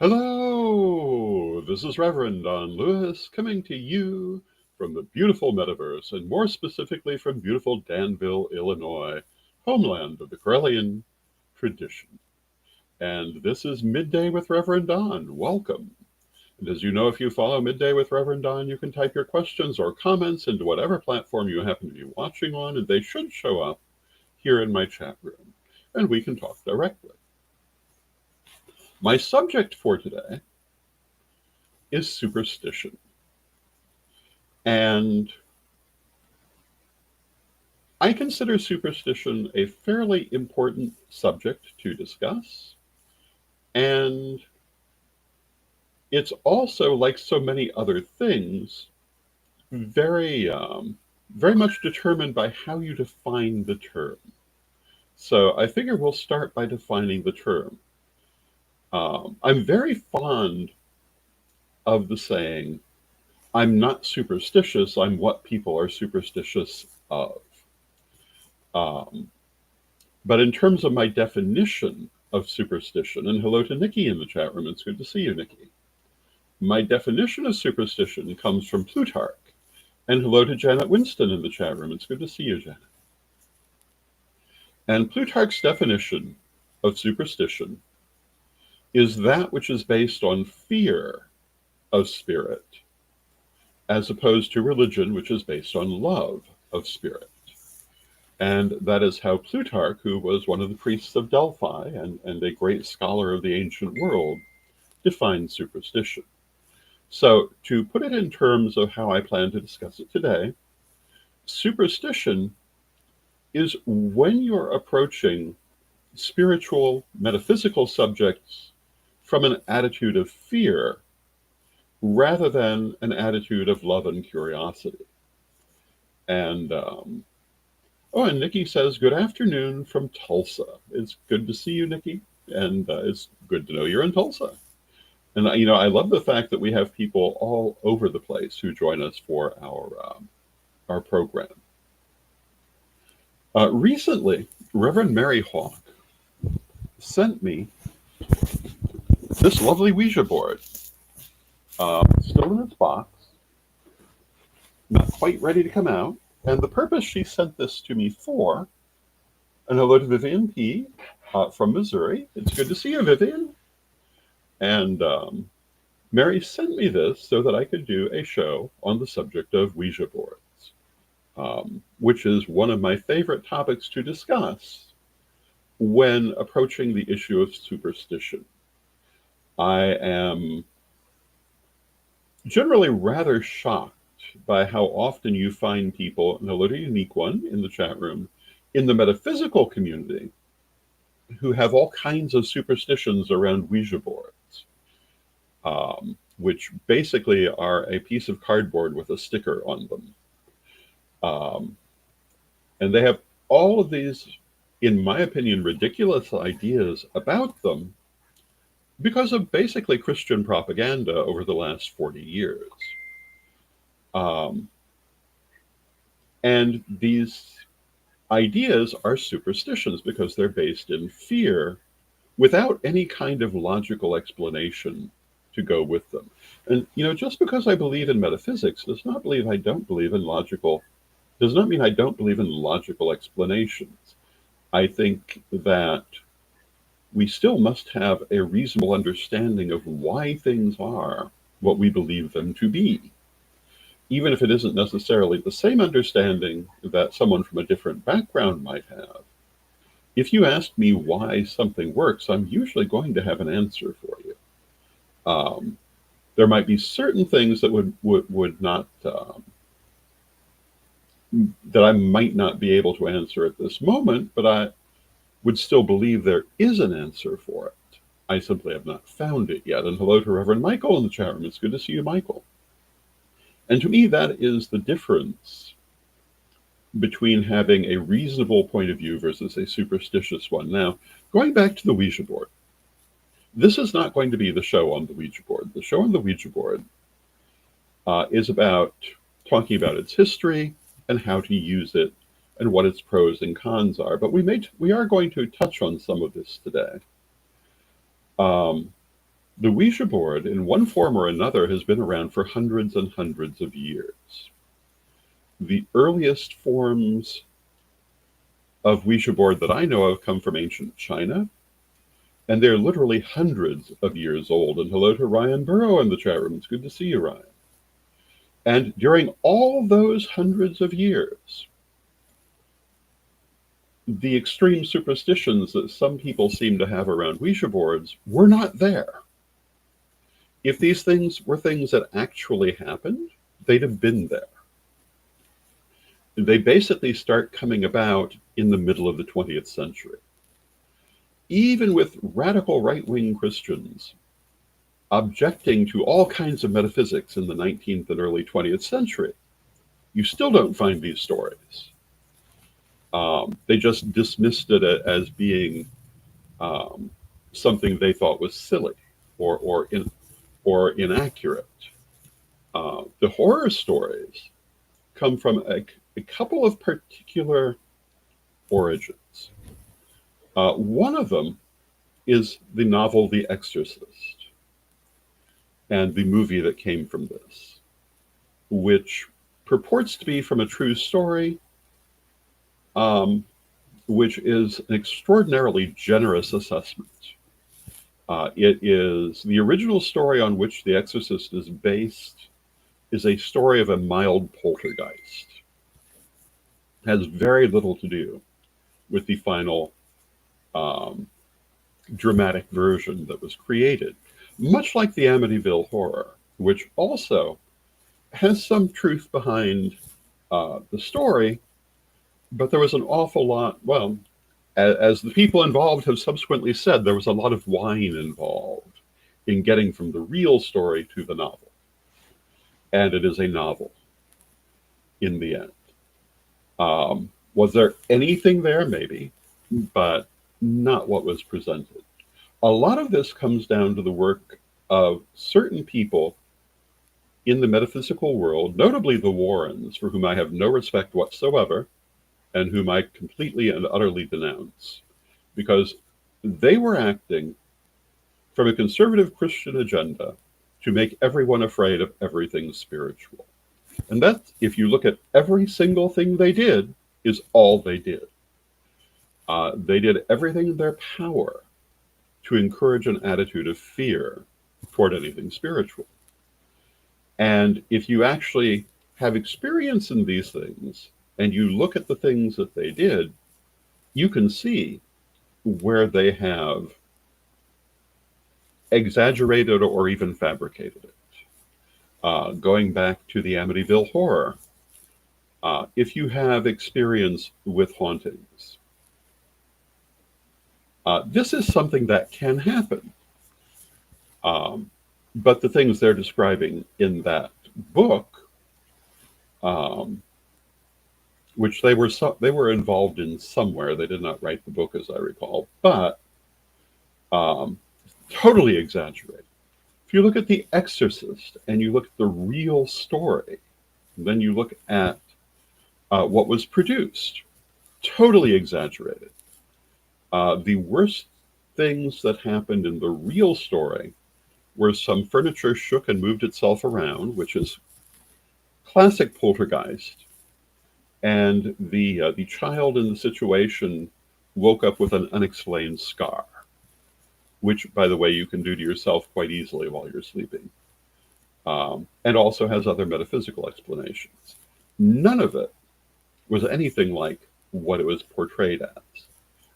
Hello, this is Reverend Don Lewis coming to you from the beautiful metaverse, and more specifically from beautiful Danville, Illinois, homeland of the Corellian tradition. And this is Midday with Reverend Don. Welcome. And as you know, if you follow Midday with Reverend Don, you can type your questions or comments into whatever platform you happen to be watching on, and they should show up here in my chat room, and we can talk directly. My subject for today is superstition. And I consider superstition a fairly important subject to discuss. And it's also, like so many other things, very much determined by how you define the term. So I figure we'll start by defining the term. I'm very fond of the saying, I'm not superstitious, I'm what people are superstitious of. Um, but in terms of my definition of superstition, and hello to Nikki in the chat room, it's good to see you, Nikki. My definition of superstition comes from Plutarch. And hello to Janet Winston in the chat room, it's good to see you, Janet. And Plutarch's definition of superstition is that which is based on fear of spirit, as opposed to religion, which is based on love of spirit. And that is how Plutarch, who was one of the priests of Delphi and a great scholar of the ancient world, defined superstition. So, to put it in terms of how I plan to discuss it today, superstition is when you're approaching spiritual, metaphysical subjects from an attitude of fear rather than an attitude of love and curiosity. And and Nikki says, good afternoon from Tulsa. It's good to see you, Nikki, and it's good to know you're in Tulsa. And, I love the fact that we have people all over the place who join us for our program. Recently, Reverend Mary Hawk sent me this lovely Ouija board, still in its box, not quite ready to come out. And the purpose she sent this to me for, and hello to Vivian P. From Missouri. It's good to see you, Vivian. And Mary sent me this so that I could do a show on the subject of Ouija boards, which is one of my favorite topics to discuss when approaching the issue of superstition. I am generally rather shocked by how often you find people, and hello to Unique One in the chat room, in the metaphysical community who have all kinds of superstitions around Ouija boards, which basically are a piece of cardboard with a sticker on them. And they have all of these, in my opinion, ridiculous ideas about them because of basically Christian propaganda over the last 40 years. And these ideas are superstitions because they're based in fear without any kind of logical explanation to go with them. And, just because I believe in metaphysics does not mean I don't believe in logical explanations. I think that we still must have a reasonable understanding of why things are what we believe them to be, even if it isn't necessarily the same understanding that someone from a different background might have. If you ask me why something works, I'm usually going to have an answer for you. There might be certain things that would not that I might not be able to answer at this moment, but I would still believe there is an answer for it. I simply have not found it yet. And hello to Reverend Michael in the chat room. It's good to see you, Michael. And to me, that is the difference between having a reasonable point of view versus a superstitious one. Now, going back to the Ouija board, this is not going to be the show on the Ouija board. The show on the Ouija board is about talking about its history and how to use it and what its pros and cons are. But we are going to touch on some of this today. The Ouija board, in one form or another, has been around for hundreds and hundreds of years. The earliest forms of Ouija board that I know of come from ancient China, and they're literally hundreds of years old. And hello to Ryan Burrow in the chat room. It's good to see you, Ryan. And during all those hundreds of years, the extreme superstitions that some people seem to have around Ouija boards were not there. If these things were things that actually happened, they'd have been there. They basically start coming about in the middle of the 20th century. Even with radical right-wing Christians objecting to all kinds of metaphysics in the 19th and early 20th century, you still don't find these stories. They just dismissed it as being something they thought was silly or inaccurate. The horror stories come from a couple of particular origins. One of them is the novel The Exorcist and the movie that came from this, which purports to be from a true story, which is an extraordinarily generous assessment. It is the original story on which The Exorcist is based is a story of a mild poltergeist. It has very little to do with the final dramatic version that was created, much like the Amityville Horror, which also has some truth behind the story, but there was an awful lot, well, as the people involved have subsequently said, there was a lot of wine involved in getting from the real story to the novel. And it is a novel in the end. Was there anything there? Maybe, but not what was presented. A lot of this comes down to the work of certain people in the metaphysical world, notably the Warrens, for whom I have no respect whatsoever, and whom I completely and utterly denounce, because they were acting from a conservative Christian agenda to make everyone afraid of everything spiritual. And that, if you look at every single thing they did, is all they did. They did everything in their power to encourage an attitude of fear toward anything spiritual. And if you actually have experience in these things, and you look at the things that they did, you can see where they have exaggerated or even fabricated it. Going back to the Amityville Horror, if you have experience with hauntings, this is something that can happen. But the things they're describing in that book, which they were involved in somewhere. They did not write the book, as I recall, but totally exaggerated. If you look at The Exorcist and you look at the real story, then you look at what was produced, totally exaggerated. The worst things that happened in the real story were some furniture shook and moved itself around, which is classic poltergeist. And the child in the situation woke up with an unexplained scar, which, by the way, you can do to yourself quite easily while you're sleeping, and also has other metaphysical explanations. None of it was anything like what it was portrayed as.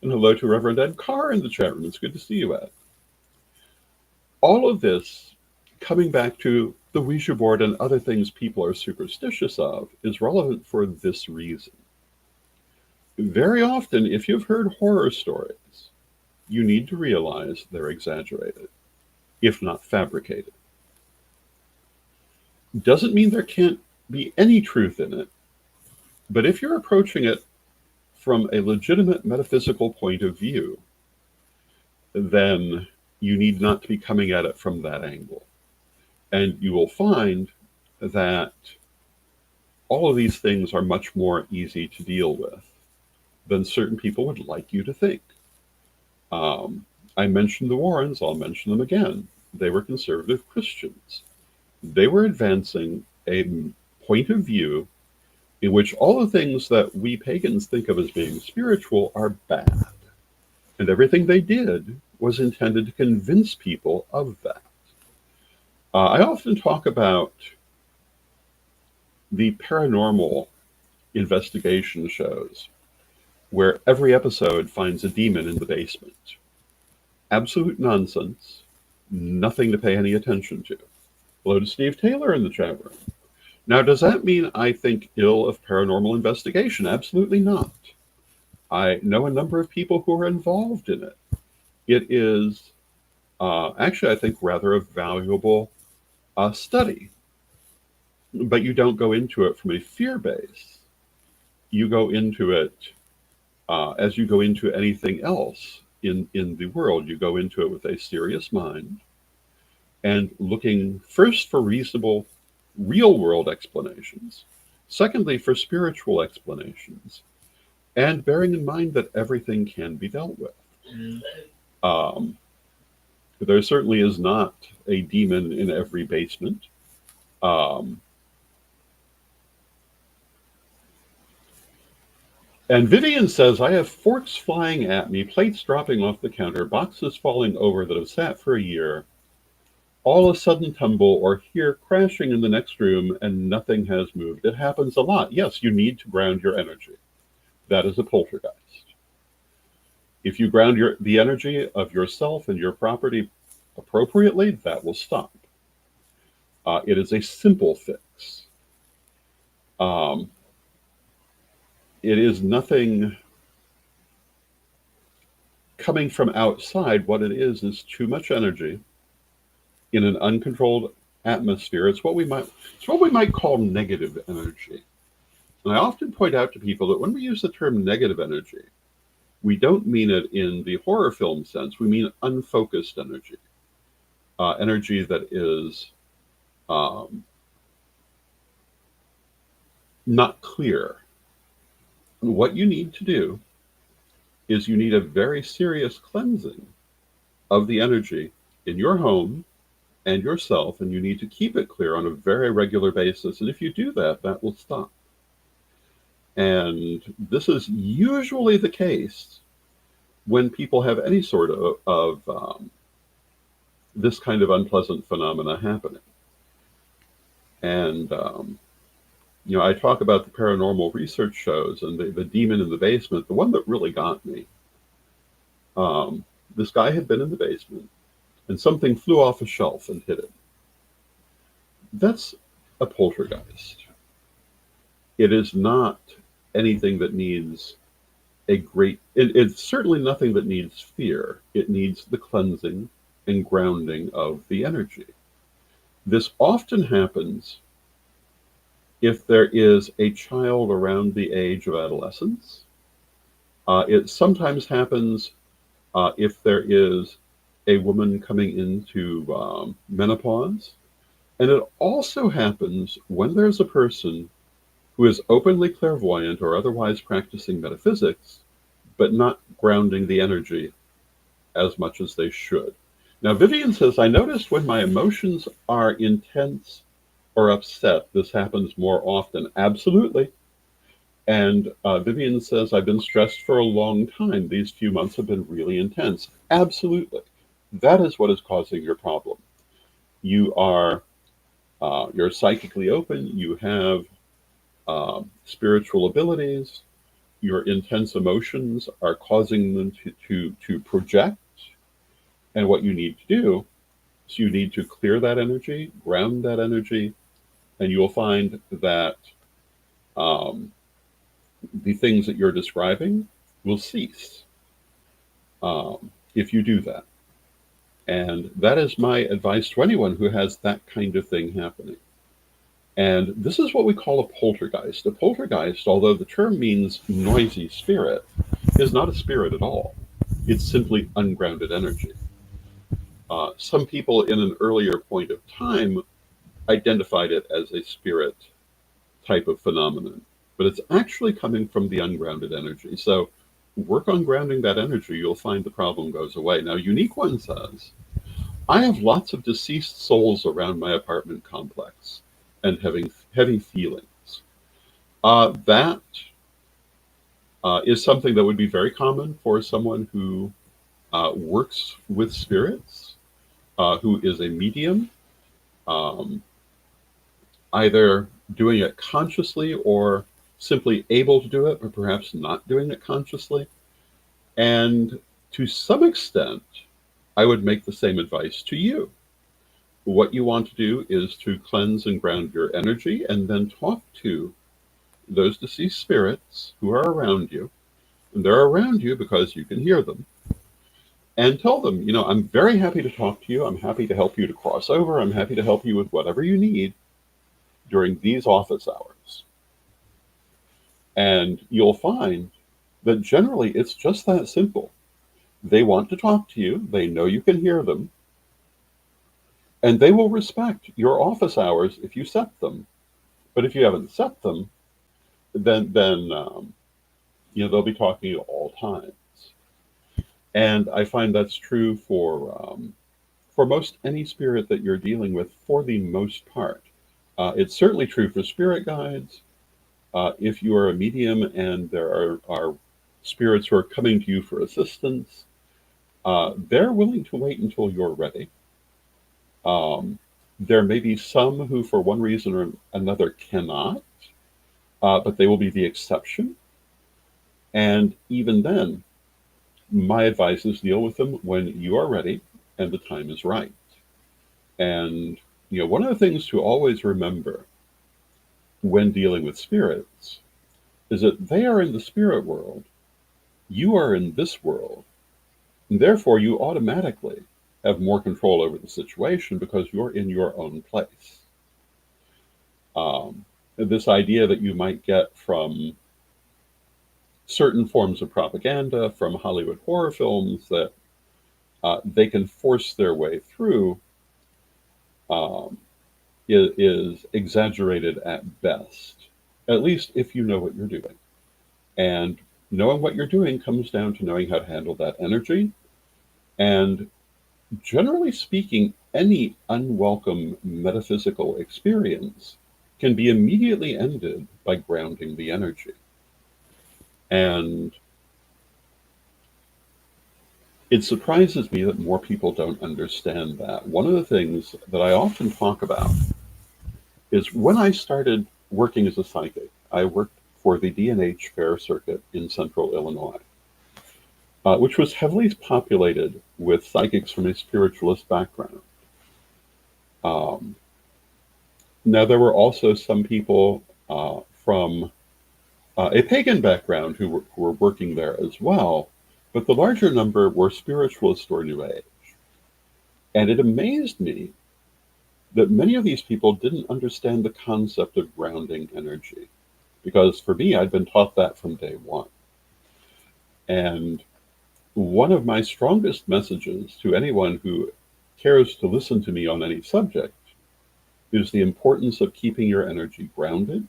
And hello to Reverend Ed Carr in the chat room. It's good to see you, Ed. All of this, coming back to the Ouija board and other things people are superstitious of, is relevant for this reason. Very often, if you've heard horror stories, you need to realize they're exaggerated, if not fabricated. Doesn't mean there can't be any truth in it, but if you're approaching it from a legitimate metaphysical point of view, then you need not to be coming at it from that angle. And you will find that all of these things are much more easy to deal with than certain people would like you to think. I mentioned the Warrens, I'll mention them again. They were conservative Christians. They were advancing a point of view in which all the things that we pagans think of as being spiritual are bad. And everything they did was intended to convince people of that. I often talk about the paranormal investigation shows where every episode finds a demon in the basement. Absolute nonsense, nothing to pay any attention to. Hello to Steve Taylor in the chat room. Now, does that mean I think ill of paranormal investigation? Absolutely not. I know a number of people who are involved in it. It is actually, I think, rather a valuable study. But you don't go into it from a fear base. You go into it as you go into anything else in the world. You go into it with a serious mind and looking first for reasonable real-world explanations, secondly for spiritual explanations, and bearing in mind that everything can be dealt with. There certainly is not a demon in every basement. And Vivian says, I have forks flying at me, plates dropping off the counter, boxes falling over that have sat for a year, all a sudden tumble or hear crashing in the next room and nothing has moved. It happens a lot. Yes, you need to ground your energy. That is a poltergeist. If you ground the energy of yourself and your property appropriately, that will stop. It is a simple fix. It is nothing coming from outside. What it is too much energy in an uncontrolled atmosphere. It's what we might call negative energy. And I often point out to people that when we use the term negative energy, we don't mean it in the horror film sense. We mean unfocused energy, energy that is not clear. And what you need to do is you need a very serious cleansing of the energy in your home and yourself, and you need to keep it clear on a very regular basis. And if you do that, that will stop. And this is usually the case when people have any sort of this kind of unpleasant phenomena happening. And I talk about the paranormal research shows and the demon in the basement. The one that really got me, this guy had been in the basement and something flew off a shelf and hit him. That's a poltergeist. It is not anything that needs it's certainly nothing that needs fear. It needs the cleansing and grounding of the energy. This often happens if there is a child around the age of adolescence. It sometimes happens if there is a woman coming into menopause. And it also happens when there's a person who is openly clairvoyant or otherwise practicing metaphysics, but not grounding the energy as much as they should. Now, Vivian says, I noticed when my emotions are intense or upset, this happens more often. Absolutely. And Vivian says, I've been stressed for a long time. These few months have been really intense. Absolutely. That is what is causing your problem. You're psychically open. You have spiritual abilities. Your intense emotions are causing them to project. And what you need to do is you need to clear that energy, ground that energy, and you will find that the things that you're describing will cease if you do that. And that is my advice to anyone who has that kind of thing happening. And this is what we call a poltergeist. A poltergeist, although the term means noisy spirit, is not a spirit at all. It's simply ungrounded energy. Some people in an earlier point of time identified it as a spirit type of phenomenon, but it's actually coming from the ungrounded energy. So work on grounding that energy, you'll find the problem goes away. Now, Unique One says, I have lots of deceased souls around my apartment complex and having heavy feelings. That is something that would be very common for someone who works with spirits, who is a medium, um, either doing it consciously or simply able to do it, but perhaps not doing it consciously. And to some extent, I would make the same advice to you. What you want to do is to cleanse and ground your energy and then talk to those deceased spirits who are around you. And they're around you because you can hear them. And tell them, I'm very happy to talk to you. I'm happy to help you to cross over. I'm happy to help you with whatever you need during these office hours. And you'll find that generally it's just that simple. They want to talk to you. They know you can hear them. And they will respect your office hours if you set them. But if you haven't set them, then they'll be talking to you at all times. And I find that's true for most any spirit that you're dealing with, for the most part. It's certainly true for spirit guides. If you are a medium and there are spirits who are coming to you for assistance, they're willing to wait until you're ready. There may be some who, for one reason or another, cannot, but they will be the exception. And even then, my advice is deal with them when you are ready and the time is right. And, one of the things to always remember when dealing with spirits is that they are in the spirit world, you are in this world, and therefore you automatically have more control over the situation because you're in your own place. This idea that you might get from certain forms of propaganda, from Hollywood horror films, that they can force their way through, is exaggerated at best, at least if you know what you're doing. And knowing what you're doing comes down to knowing how to handle that energy. And generally speaking, any unwelcome metaphysical experience can be immediately ended by grounding the energy. And it surprises me that more people don't understand that. One of the things that I often talk about is when I started working as a psychic, I worked for the D&H Fair Circuit in central Illinois, which was heavily populated with psychics from a spiritualist background. Now, there were also some people from a pagan background who were working there as well, but the larger number were spiritualist or New Age. And it amazed me that many of these people didn't understand the concept of grounding energy, because for me, I'd been taught that from day one. And one of my strongest messages to anyone who cares to listen to me on any subject is the importance of keeping your energy grounded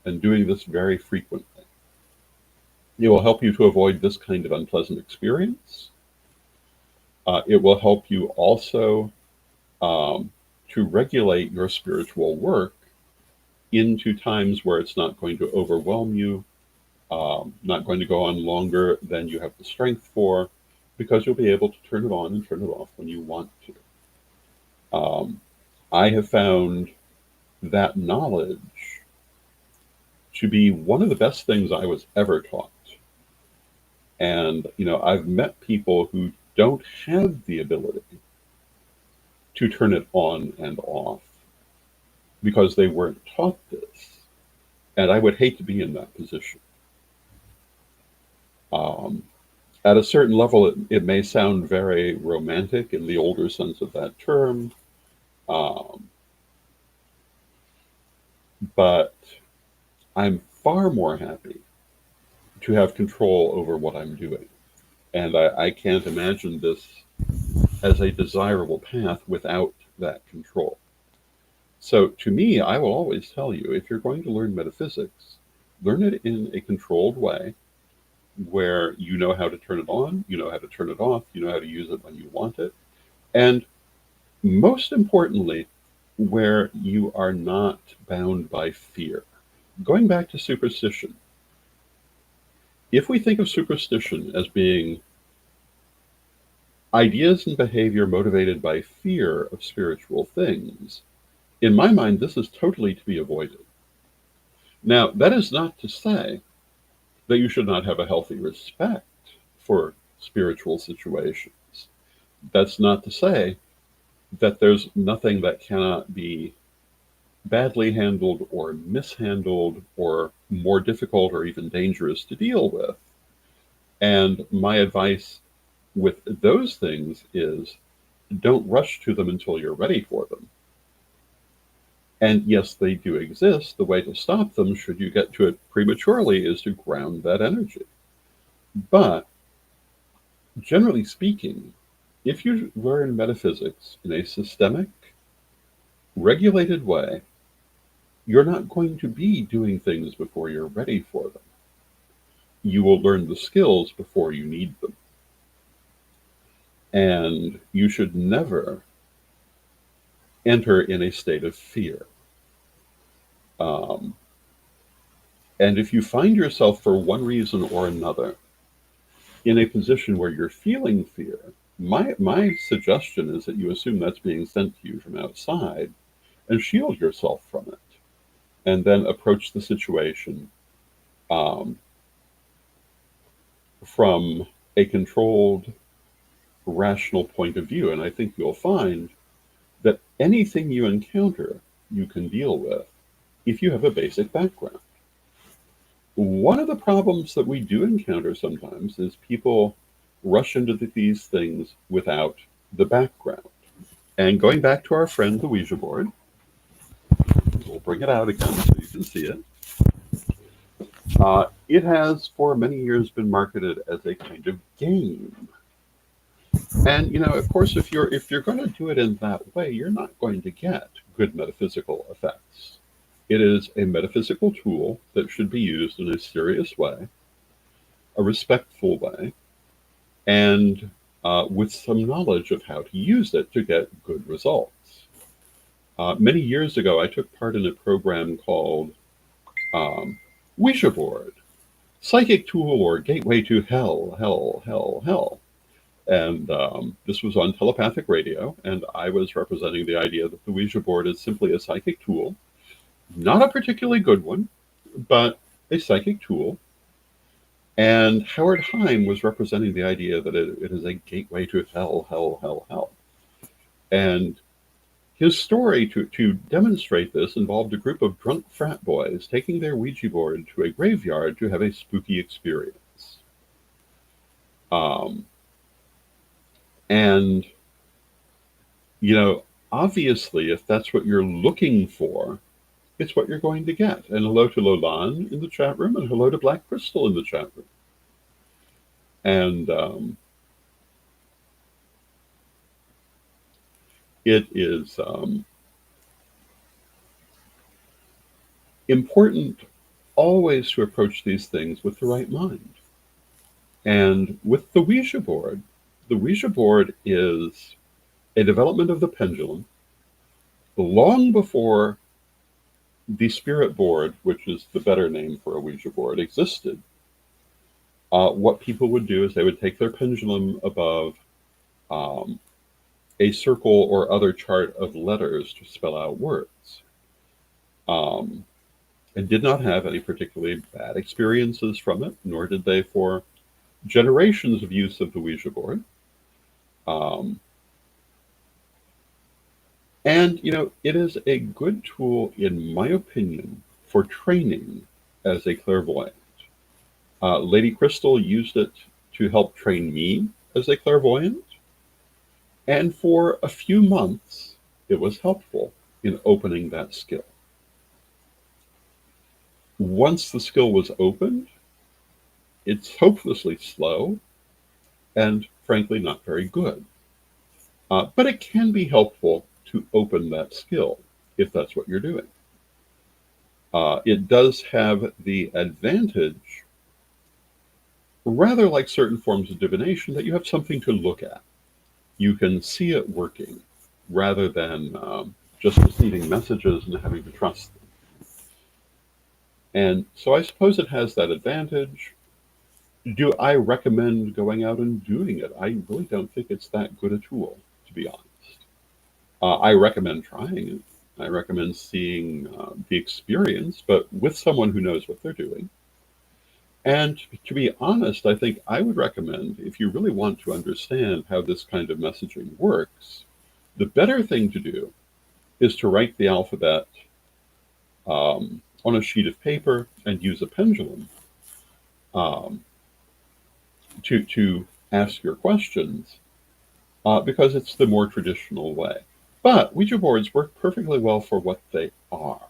and doing this very frequently. It will help you to avoid this kind of unpleasant experience. It will help you also to regulate your spiritual work into times where it's not going to overwhelm you, not going to go on longer than you have the strength for, because you'll be able to turn it on and turn it off when you want to. I have found that knowledge to be one of the best things I was ever taught. And, I've met people who don't have the ability to turn it on and off because they weren't taught this. And I would hate to be in that position. At a certain level, it may sound very romantic in the older sense of that term. But I'm far more happy to have control over what I'm doing. And I can't imagine this as a desirable path without that control. So to me, I will always tell you, if you're going to learn metaphysics, learn it in a controlled way where you know how to turn it on, you know how to turn it off, you know how to use it when you want it. And most importantly, where you are not bound by fear. Going back to superstition, if we think of superstition as being ideas and behavior motivated by fear of spiritual things, in my mind, this is totally to be avoided. Now, that is not to say that you should not have a healthy respect for spiritual situations. That's not to say that there's nothing that cannot be badly handled or mishandled or more difficult or even dangerous to deal with. And my advice with those things is don't rush to them until you're ready for them. And yes, they do exist. The way to stop them, should you get to it prematurely, is to ground that energy. But generally speaking, if you learn metaphysics in a systemic, regulated way, you're not going to be doing things before you're ready for them. You will learn the skills before you need them. And you should never enter in a state of fear. And if you find yourself for one reason or another in a position where you're feeling fear, my suggestion is that you assume that's being sent to you from outside and shield yourself from it. And then approach the situation from a controlled, rational point of view. And I think you'll find that anything you encounter, you can deal with if you have a basic background. One of the problems that we do encounter sometimes is people rush into these things without the background. And going back to our friend the Ouija board, we'll bring it out again so you can see it. It has for many years been marketed as a kind of game. And of course, if you're going to do it in that way, you're not going to get good metaphysical effects. It is a metaphysical tool that should be used in a serious way, a respectful way, and with some knowledge of how to use it to get good results. Many years ago, I took part in a program called Ouija Board, Psychic Tool or Gateway to Hell, Hell, Hell, Hell. And this was on telepathic radio, and I was representing the idea that the Ouija board is simply a psychic tool, not a particularly good one, but a psychic tool. And Howard Heim was representing the idea that it is a gateway to hell, hell, hell, hell. And his story to demonstrate this involved a group of drunk frat boys taking their Ouija board to a graveyard to have a spooky experience. And, obviously, if that's what you're looking for, it's what you're going to get. And hello to Lolan in the chat room, and hello to Black Crystal in the chat room. And it is important always to approach these things with the right mind. And with the Ouija board is a development of the pendulum long before the spirit board, which is the better name for a Ouija board, existed. What people would do is they would take their pendulum above a circle or other chart of letters to spell out words. And did not have any particularly bad experiences from it, nor did they for generations of use of the Ouija board. And, it is a good tool, in my opinion, for training as a clairvoyant. Lady Crystal used it to help train me as a clairvoyant. And for a few months, it was helpful in opening that skill. Once the skill was opened, it's hopelessly slow and, frankly, not very good. But it can be helpful to open that skill if that's what you're doing. It does have the advantage, rather like certain forms of divination, that you have something to look at. You can see it working. rather than just receiving messages and having to trust them. And so I suppose it has that advantage. Do I recommend going out and doing it? I really don't think it's that good a tool, to be honest. I recommend trying it. I recommend seeing the experience, but with someone who knows what they're doing. And to be honest, I think I would recommend, if you really want to understand how this kind of messaging works, the better thing to do is to write the alphabet on a sheet of paper and use a pendulum um, to ask your questions, because it's the more traditional way. But Ouija boards work perfectly well for what they are.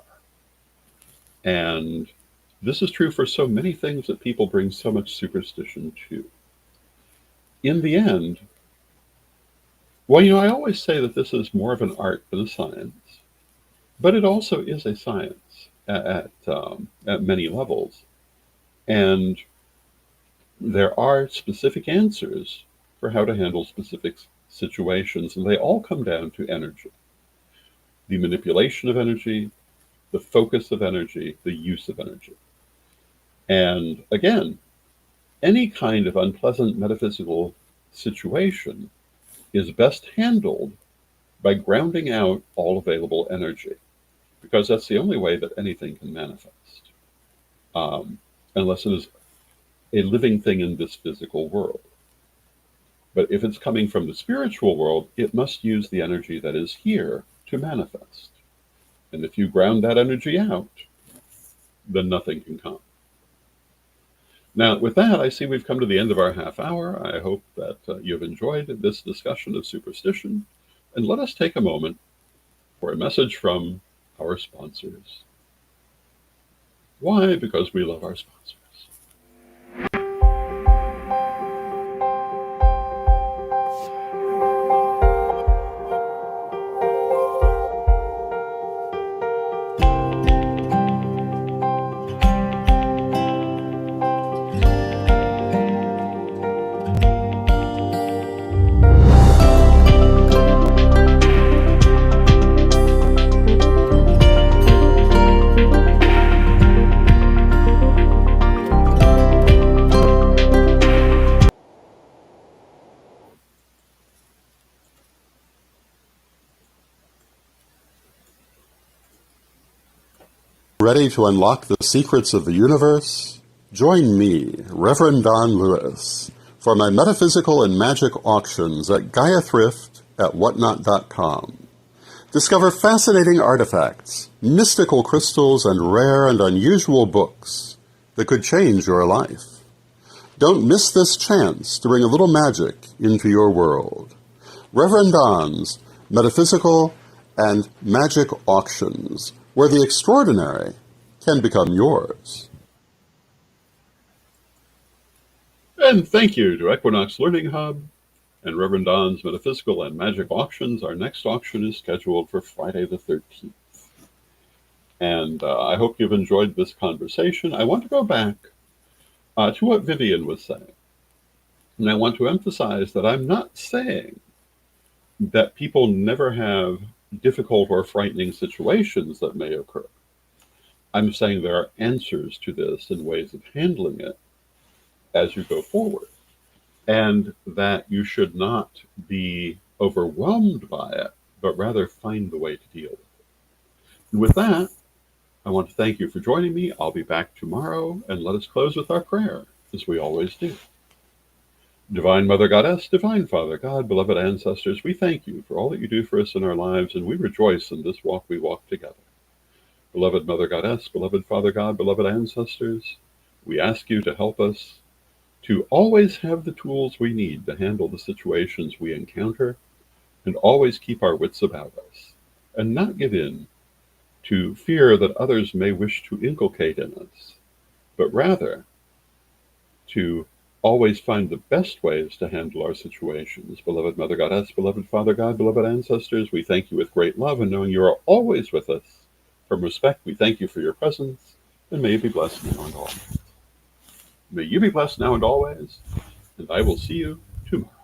And this is true for so many things that people bring so much superstition to. In the end, well, I always say that this is more of an art than a science, but it also is a science at many levels. And there are specific answers for how to handle specific situations, and they all come down to energy. The manipulation of energy, the focus of energy, the use of energy. And again, any kind of unpleasant metaphysical situation is best handled by grounding out all available energy, because that's the only way that anything can manifest, unless it is a living thing in this physical world. But if it's coming from the spiritual world, it must use the energy that is here to manifest. And if you ground that energy out, then nothing can come. Now, with that, I see we've come to the end of our half hour. I hope that you've enjoyed this discussion of superstition. And let us take a moment for a message from our sponsors. Why? Because we love our sponsors. Ready to unlock the secrets of the universe? Join me, Rev Don Lewis, for my metaphysical and magic auctions at Gaia Thrift at whatnot.com. Discover fascinating artifacts, mystical crystals, and rare and unusual books that could change your life. Don't miss this chance to bring a little magic into your world. Rev Don's Metaphysical and Magic Auctions, where the extraordinary can become yours. And thank you to Equinox Learning Hub and Rev Don's Metaphysical and Magic Auctions. Our next auction is scheduled for Friday the 13th. And I hope you've enjoyed this conversation. I want to go back to what Vivian was saying. And I want to emphasize that I'm not saying that people never have difficult or frightening situations that may occur. I'm saying there are answers to this and ways of handling it as you go forward, and that you should not be overwhelmed by it, but rather find the way to deal with it. And with that, I want to thank you for joining me. I'll be back tomorrow, and let us close with our prayer, as we always do. Divine Mother Goddess, Divine Father God, beloved ancestors, we thank you for all that you do for us in our lives, and we rejoice in this walk we walk together. Beloved Mother Goddess, beloved Father God, beloved ancestors, we ask you to help us to always have the tools we need to handle the situations we encounter, and always keep our wits about us, and not give in to fear that others may wish to inculcate in us, but rather to always find the best ways to handle our situations. Beloved Mother Goddess, beloved Father God, beloved ancestors, we thank you with great love, and knowing you are always with us. From respect, we thank you for your presence, and may you be blessed now and always. May you be blessed now and always, and I will see you tomorrow.